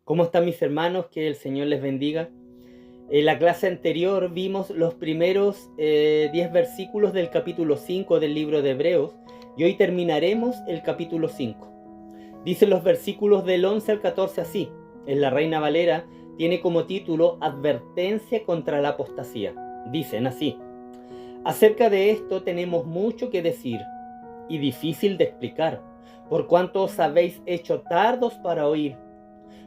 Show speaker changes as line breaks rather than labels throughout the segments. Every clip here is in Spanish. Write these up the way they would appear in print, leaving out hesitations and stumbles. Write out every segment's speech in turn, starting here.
¿Cómo están mis hermanos? Que el Señor les bendiga. En la clase anterior vimos los primeros 10 versículos del capítulo 5 del libro de Hebreos y hoy terminaremos el capítulo 5. Dicen los versículos del 11 al 14 así. En la Reina Valera tiene como título Advertencia contra la apostasía. Dicen así: acerca de esto tenemos mucho que decir y difícil de explicar, por cuanto os habéis hecho tardos para oír.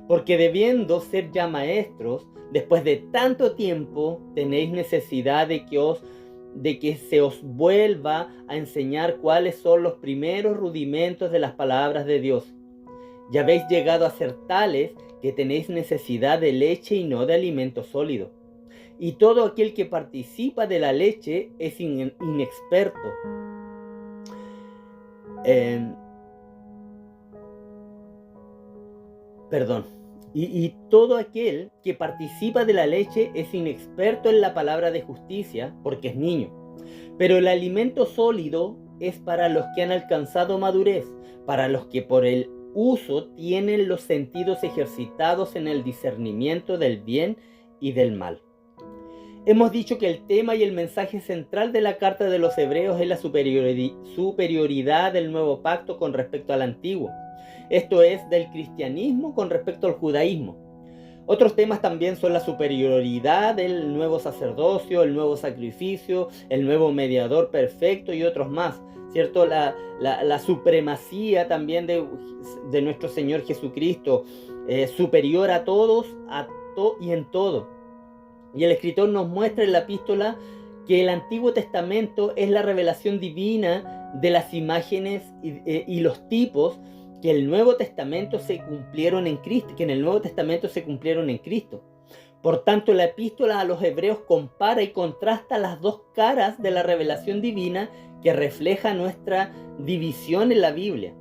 Porque debiendo ser ya maestros, después de tanto tiempo, tenéis necesidad de que se os vuelva a enseñar cuáles son los primeros rudimentos de las palabras de Dios. Ya habéis llegado a ser tales que tenéis necesidad de leche y no de alimento sólido. Y todo aquel que participa de la leche es inexperto. Y todo aquel que participa de la leche es inexperto en la palabra de justicia, porque es niño. Pero el alimento sólido es para los que han alcanzado madurez, para los que por el uso tienen los sentidos ejercitados en el discernimiento del bien y del mal. Hemos dicho que el tema y el mensaje central de la carta de los Hebreos es la superioridad del nuevo pacto con respecto al antiguo. Esto es, del cristianismo con respecto al judaísmo. Otros temas también son la superioridad del nuevo sacerdocio, el nuevo sacrificio, el nuevo mediador perfecto y otros más, ¿cierto? La supremacía también de nuestro Señor Jesucristo, superior a todos y en todo. Y el escritor nos muestra en la epístola que el Antiguo Testamento es la revelación divina de las imágenes y los tipos que en el Nuevo Testamento se cumplieron en Cristo. Por tanto, la epístola a los Hebreos compara y contrasta las dos caras de la revelación divina que refleja nuestra división en la Biblia.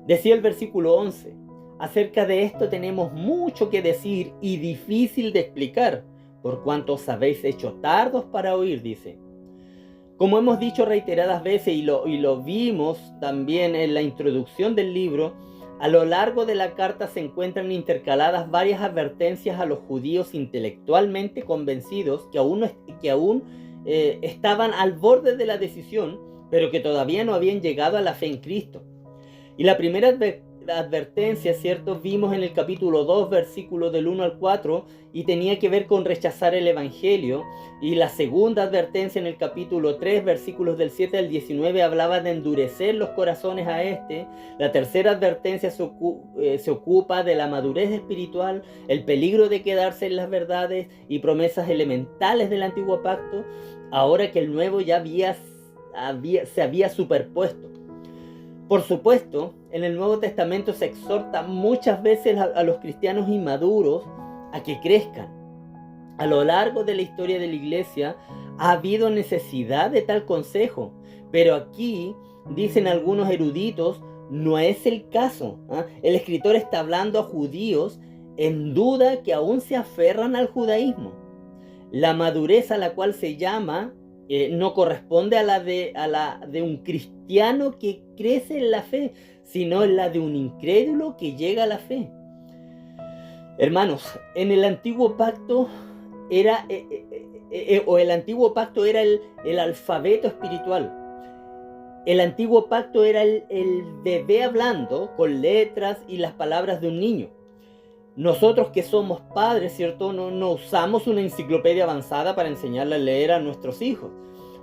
Decía el versículo 11: acerca de esto tenemos mucho que decir y difícil de explicar, por cuanto os habéis hecho tardos para oír, dice. Como hemos dicho reiteradas veces y lo vimos también en la introducción del libro, a lo largo de la carta se encuentran intercaladas varias advertencias a los judíos intelectualmente convencidos que aún estaban al borde de la decisión, pero que todavía no habían llegado a la fe en Cristo. Y la primera advertencia, ¿cierto? Vimos en el capítulo 2, versículos del 1 al 4, y tenía que ver con rechazar el evangelio. Y la segunda advertencia en el capítulo 3, versículos del 7 al 19, hablaba de endurecer los corazones a este. La tercera advertencia se ocupa de la madurez espiritual, el peligro de quedarse en las verdades y promesas elementales del antiguo pacto, ahora que el nuevo ya se había superpuesto. Por supuesto, en el Nuevo Testamento se exhorta muchas veces a los cristianos inmaduros a que crezcan. A lo largo de la historia de la iglesia ha habido necesidad de tal consejo, pero aquí, dicen algunos eruditos, no es el caso. El escritor está hablando a judíos en duda que aún se aferran al judaísmo. La madurez a la cual se llama no corresponde a la de un cristiano que crece en la fe, sino en la de un incrédulo que llega a la fe. Hermanos, en el antiguo pacto era el alfabeto espiritual. El antiguo pacto era el bebé hablando con letras y las palabras de un niño. Nosotros que somos padres, ¿cierto? No usamos una enciclopedia avanzada para enseñarle a leer a nuestros hijos.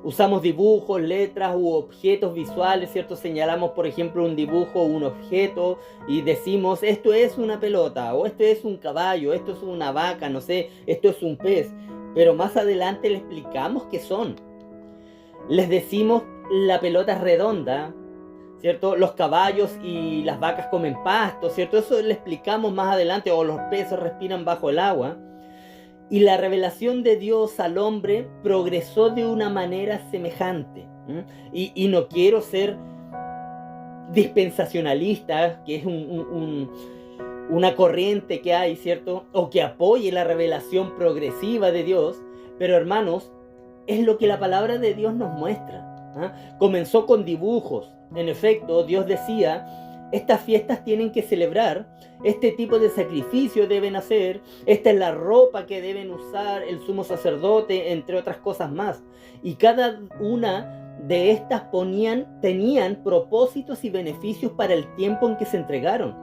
Usamos dibujos, letras u objetos visuales, ¿cierto? Señalamos, por ejemplo, un dibujo o un objeto y decimos, esto es una pelota, o esto es un caballo, esto es una vaca, no sé, esto es un pez. Pero más adelante les explicamos qué son. Les decimos, la pelota es redonda, ¿cierto? Los caballos y las vacas comen pasto, ¿cierto? Eso le explicamos más adelante, o los peces respiran bajo el agua. Y la revelación de Dios al hombre progresó de una manera semejante. Y no quiero ser dispensacionalista, que es una corriente que hay, ¿cierto? O que apoye la revelación progresiva de Dios. Pero hermanos, es lo que la palabra de Dios nos muestra. Comenzó con dibujos. En efecto, Dios decía Estas fiestas tienen que celebrar, este tipo de sacrificio deben hacer, esta es la ropa que deben usar el sumo sacerdote, entre otras cosas más. Y cada una de estas tenían propósitos y beneficios para el tiempo en que se entregaron.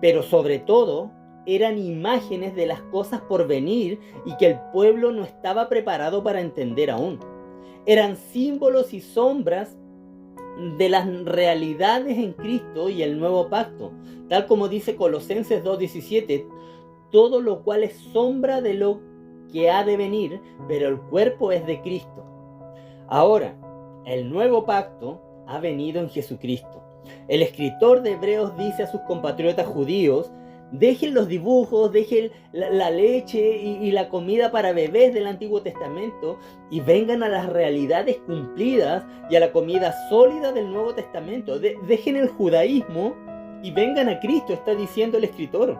Pero sobre todo, eran imágenes de las cosas por venir y que el pueblo no estaba preparado para entender aún. Eran símbolos y sombras de las realidades en Cristo y el nuevo pacto, tal como dice Colosenses 2:17, todo lo cual es sombra de lo que ha de venir, pero el cuerpo es de Cristo. Ahora, el nuevo pacto ha venido en Jesucristo. El escritor de Hebreos dice a sus compatriotas judíos: dejen los dibujos, dejen la leche y la comida para bebés del Antiguo Testamento y vengan a las realidades cumplidas y a la comida sólida del Nuevo Testamento. Dejen el judaísmo y vengan a Cristo, está diciendo el escritor.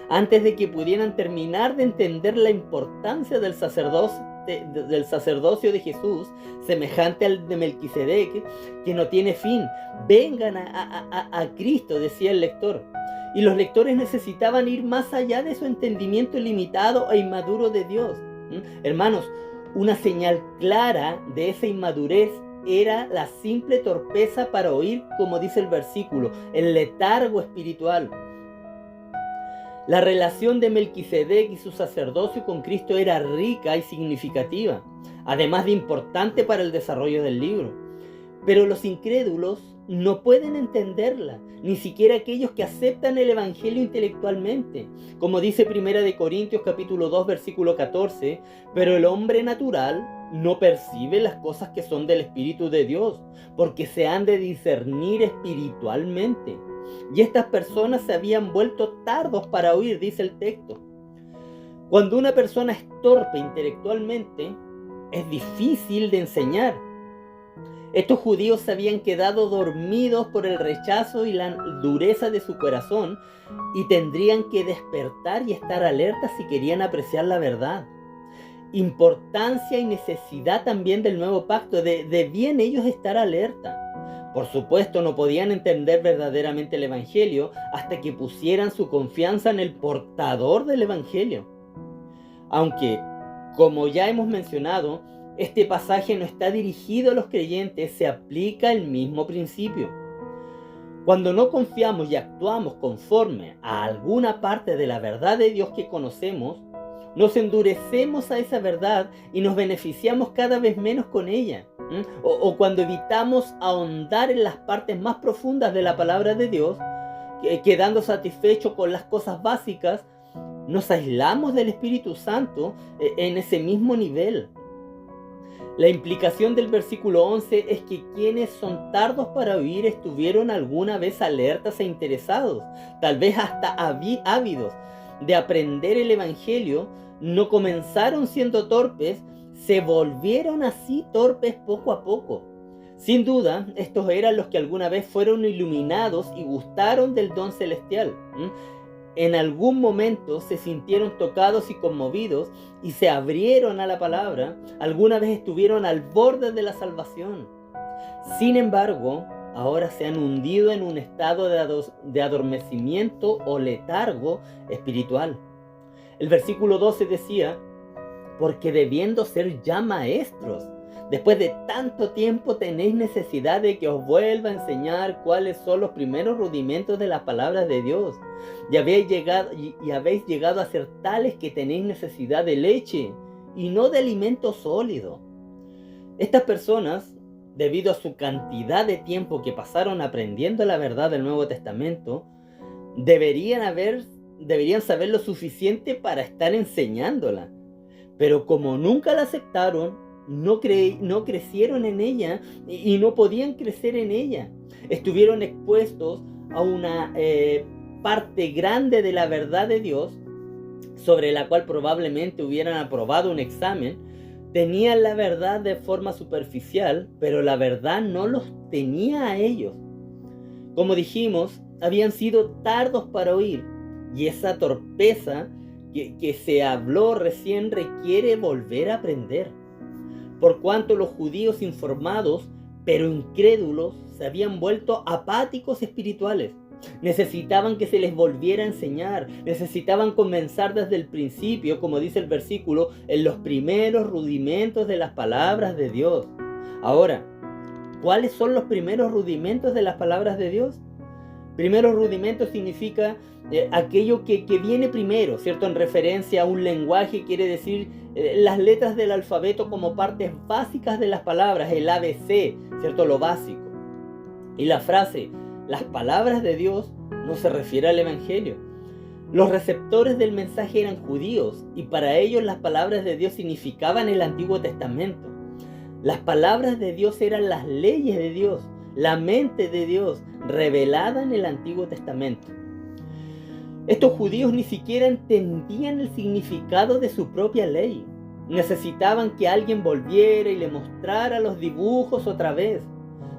Antes de que pudieran terminar de entender la importancia del sacerdocio de Jesús, semejante al de Melquisedec, que no tiene fin. Vengan a Cristo, decía el lector. Y los lectores necesitaban ir más allá de su entendimiento limitado e inmaduro de Dios. Hermanos, una señal clara de esa inmadurez era la simple torpeza para oír, como dice el versículo, el letargo espiritual. La relación de Melquisedec y su sacerdocio con Cristo era rica y significativa, además de importante para el desarrollo del libro. Pero los incrédulos no pueden entenderla, ni siquiera aquellos que aceptan el Evangelio intelectualmente. Como dice 1 Corintios capítulo 2 versículo 14, pero el hombre natural no percibe las cosas que son del Espíritu de Dios, porque se han de discernir espiritualmente. Y estas personas se habían vuelto tardos para oír, dice el texto. Cuando una persona es torpe intelectualmente, es difícil de enseñar. Estos judíos se habían quedado dormidos por el rechazo y la dureza de su corazón y tendrían que despertar y estar alertas si querían apreciar la verdad. Importancia y necesidad también del nuevo pacto, debían ellos estar alerta. Por supuesto, no podían entender verdaderamente el Evangelio hasta que pusieran su confianza en el portador del Evangelio. Aunque, como ya hemos mencionado, este pasaje no está dirigido a los creyentes, se aplica el mismo principio. Cuando no confiamos y actuamos conforme a alguna parte de la verdad de Dios que conocemos, nos endurecemos a esa verdad y nos beneficiamos cada vez menos con ella. O cuando evitamos ahondar en las partes más profundas de la palabra de Dios, quedando satisfechos con las cosas básicas, nos aislamos del Espíritu Santo en ese mismo nivel. La implicación del versículo 11 es que quienes son tardos para oír estuvieron alguna vez alertas e interesados, tal vez hasta ávidos de aprender el Evangelio, no comenzaron siendo torpes, se volvieron así torpes poco a poco. Sin duda, estos eran los que alguna vez fueron iluminados y gustaron del don celestial. En algún momento se sintieron tocados y conmovidos y se abrieron a la palabra. Alguna vez estuvieron al borde de la salvación. Sin embargo, ahora se han hundido en un estado de adormecimiento o letargo espiritual. El versículo 12 decía: porque debiendo ser ya maestros, después de tanto tiempo tenéis necesidad de que os vuelva a enseñar cuáles son los primeros rudimentos de las palabras de Dios. Y habéis llegado a ser tales que tenéis necesidad de leche y no de alimento sólido. Estas personas, debido a su cantidad de tiempo que pasaron aprendiendo la verdad del Nuevo Testamento, deberían saber lo suficiente para estar enseñándola. Pero como nunca la aceptaron, no crecieron en ella y no podían crecer en ella. Estuvieron expuestos a una parte grande de la verdad de Dios, sobre la cual probablemente hubieran aprobado un examen. Tenían la verdad de forma superficial, pero la verdad no los tenía a ellos. Como dijimos, habían sido tardos para oír, y esa torpeza que se habló recién requiere volver a aprender. Por cuanto los judíos informados pero incrédulos se habían vuelto apáticos espirituales. Necesitaban que se les volviera a enseñar, necesitaban comenzar desde el principio, como dice el versículo, en los primeros rudimentos de las palabras de Dios. Ahora, ¿cuáles son los primeros rudimentos de las palabras de Dios? Primeros rudimentos significa aquello que viene primero, ¿cierto? En referencia a un lenguaje, quiere decir las letras del alfabeto como partes básicas de las palabras, el ABC, ¿cierto? Lo básico. Y la frase, las palabras de Dios, no se refiere al Evangelio. Los receptores del mensaje eran judíos y para ellos las palabras de Dios significaban el Antiguo Testamento. Las palabras de Dios eran las leyes de Dios, la mente de Dios revelada en el Antiguo Testamento. Estos judíos ni siquiera entendían el significado de su propia ley. Necesitaban que alguien volviera y le mostrara los dibujos otra vez.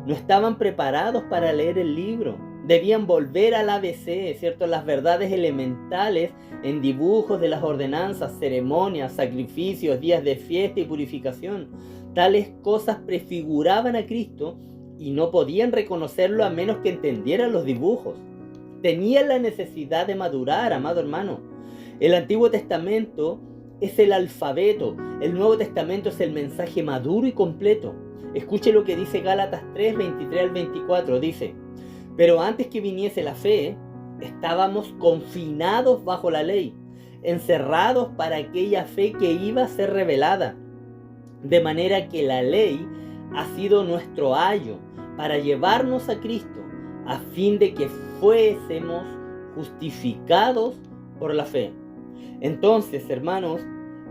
No estaban preparados para leer el libro. Debían volver al ABC, ¿cierto? Las verdades elementales en dibujos de las ordenanzas, ceremonias, sacrificios, días de fiesta y purificación. Tales cosas prefiguraban a Cristo y no podían reconocerlo a menos que entendieran los dibujos. Tenían la necesidad de madurar, amado hermano. El Antiguo Testamento es el alfabeto, el Nuevo Testamento es el mensaje maduro y completo. Escuche lo que dice Gálatas 3, 23 al 24. Dice: pero antes que viniese la fe, estábamos confinados bajo la ley, encerrados para aquella fe que iba a ser revelada. De manera que la ley ha sido nuestro ayo para llevarnos a Cristo, a fin de que fuésemos justificados por la fe. Entonces, hermanos,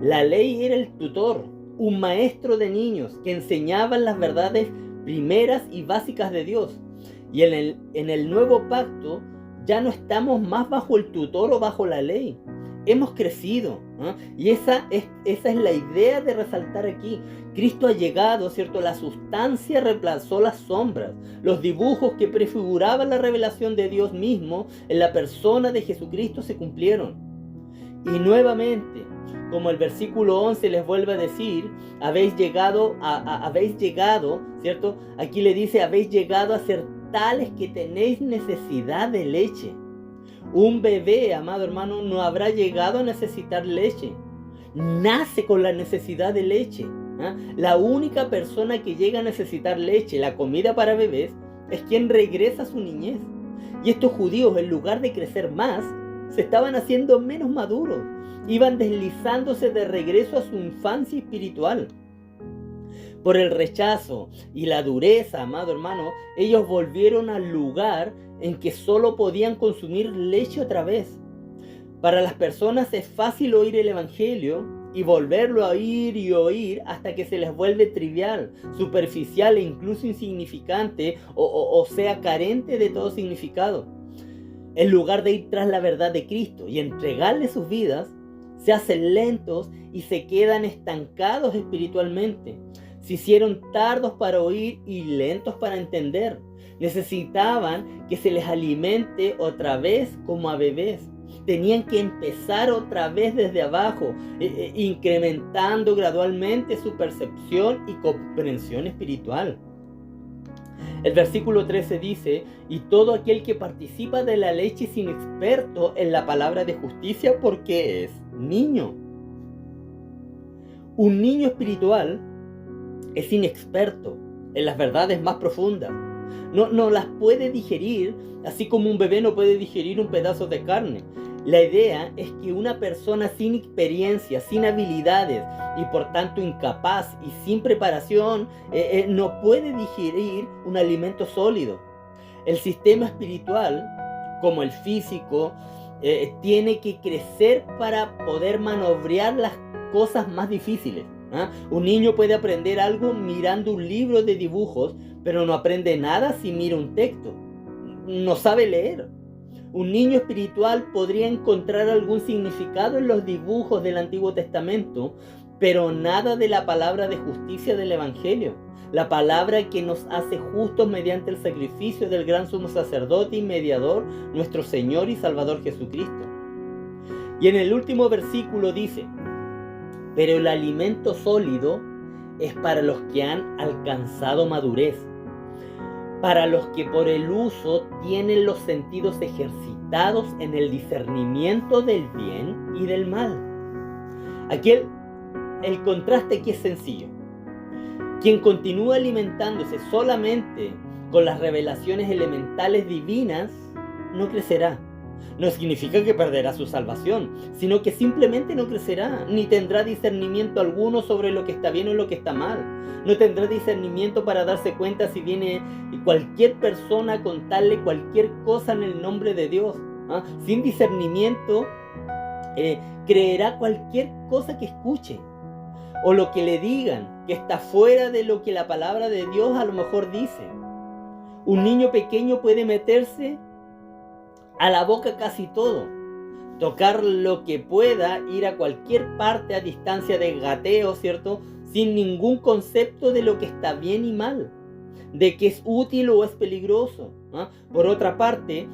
la ley era el tutor, un maestro de niños que enseñaba las verdades primeras y básicas de Dios. Y en el nuevo pacto ya no estamos más bajo el tutor o bajo la ley. Hemos crecido, ¿eh? Y esa es la idea de resaltar aquí. Cristo ha llegado, ¿cierto? La sustancia reemplazó las sombras. Los dibujos que prefiguraban la revelación de Dios mismo en la persona de Jesucristo se cumplieron. Y nuevamente, como el versículo 11 les vuelve a decir, habéis llegado, ¿cierto? Aquí le dice, habéis llegado a ser tales que tenéis necesidad de leche. Un bebé, amado hermano, no habrá llegado a necesitar leche. Nace con la necesidad de leche. La única persona que llega a necesitar leche, la comida para bebés, es quien regresa a su niñez. Y estos judíos, en lugar de crecer más, se estaban haciendo menos maduros. Iban deslizándose de regreso a su infancia espiritual. Por el rechazo y la dureza, amado hermano, ellos volvieron al lugar en que solo podían consumir leche otra vez. Para las personas es fácil oír el Evangelio y volverlo a oír y oír hasta que se les vuelve trivial, superficial e incluso insignificante o sea carente de todo significado. En lugar de ir tras la verdad de Cristo y entregarle sus vidas, se hacen lentos y se quedan estancados espiritualmente. Se hicieron tardos para oír y lentos para entender. Necesitaban que se les alimente otra vez como a bebés. Tenían que empezar otra vez desde abajo, incrementando gradualmente su percepción y comprensión espiritual. El versículo 13 dice: y todo aquel que participa de la leche es inexperto en la palabra de justicia porque es niño. Un niño espiritual es inexperto en las verdades más profundas. No las puede digerir, así como un bebé no puede digerir un pedazo de carne. La idea es que una persona sin experiencia, sin habilidades y por tanto incapaz y sin preparación no puede digerir un alimento sólido. El sistema espiritual, como el físico, tiene que crecer para poder manobrear las cosas más difíciles. Un niño puede aprender algo mirando un libro de dibujos, pero no aprende nada si mira un texto. No sabe leer. Un niño espiritual podría encontrar algún significado en los dibujos del Antiguo Testamento, pero nada de la palabra de justicia del Evangelio, la palabra que nos hace justos mediante el sacrificio del gran sumo sacerdote y mediador, nuestro Señor y Salvador Jesucristo. Y en el último versículo dice: pero el alimento sólido es para los que han alcanzado madurez, para los que por el uso tienen los sentidos ejercitados en el discernimiento del bien y del mal. Aquí el contraste aquí es sencillo. Quien continúa alimentándose solamente con las revelaciones elementales divinas no crecerá. No significa que perderá su salvación, sino que simplemente no crecerá, ni tendrá discernimiento alguno sobre lo que está bien o lo que está mal. No tendrá discernimiento para darse cuenta si viene cualquier persona a contarle cualquier cosa en el nombre de Dios. Sin discernimiento, creerá cualquier cosa que escuche o lo que le digan, que está fuera de lo que la palabra de Dios a lo mejor dice. Un niño pequeño puede meterse a la boca casi todo, tocar lo que pueda, ir a cualquier parte a distancia de gateo, ¿cierto? Sin ningún concepto de lo que está bien y mal, de que es útil o es peligroso. Por otra parte,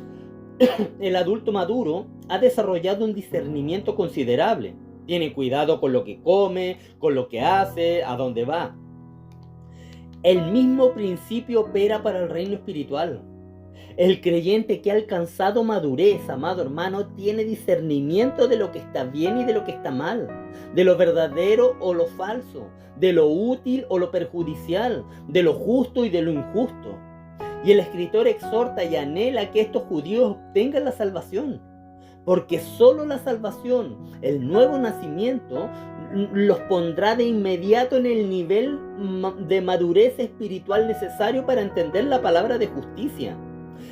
el adulto maduro ha desarrollado un discernimiento considerable. Tiene cuidado con lo que come, con lo que hace, a dónde va. El mismo principio opera para el reino espiritual. El creyente que ha alcanzado madurez, amado hermano, tiene discernimiento de lo que está bien y de lo que está mal, de lo verdadero o lo falso, de lo útil o lo perjudicial, de lo justo y de lo injusto. Y el escritor exhorta y anhela que estos judíos obtengan la salvación, porque solo la salvación, el nuevo nacimiento, los pondrá de inmediato en el nivel de madurez espiritual necesario para entender la palabra de justicia.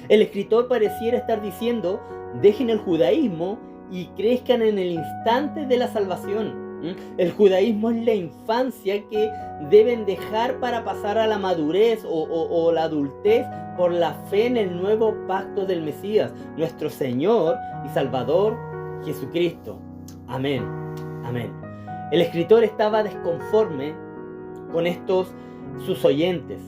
El escritor pareciera estar diciendo: dejen el judaísmo y crezcan en el instante de la salvación. El judaísmo es la infancia que deben dejar para pasar a la madurez o la adultez por la fe en el nuevo pacto del Mesías, nuestro Señor y Salvador Jesucristo. Amén. Amén. El escritor estaba desconforme con estos sus oyentes.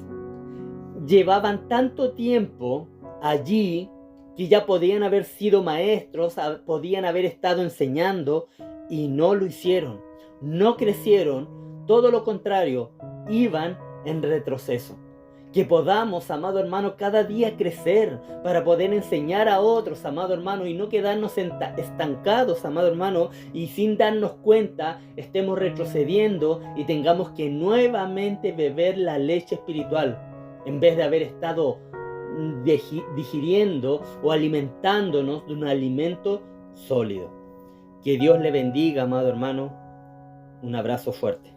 Llevaban tanto tiempo allí que ya podían haber sido maestros, podían haber estado enseñando y no lo hicieron. No crecieron, todo lo contrario, iban en retroceso. Que podamos, amado hermano, cada día crecer para poder enseñar a otros, amado hermano, y no quedarnos estancados, amado hermano, y sin darnos cuenta estemos retrocediendo y tengamos que nuevamente beber la leche espiritual en vez de haber estado digiriendo o alimentándonos de un alimento sólido. Que Dios le bendiga, amado hermano. Un abrazo fuerte.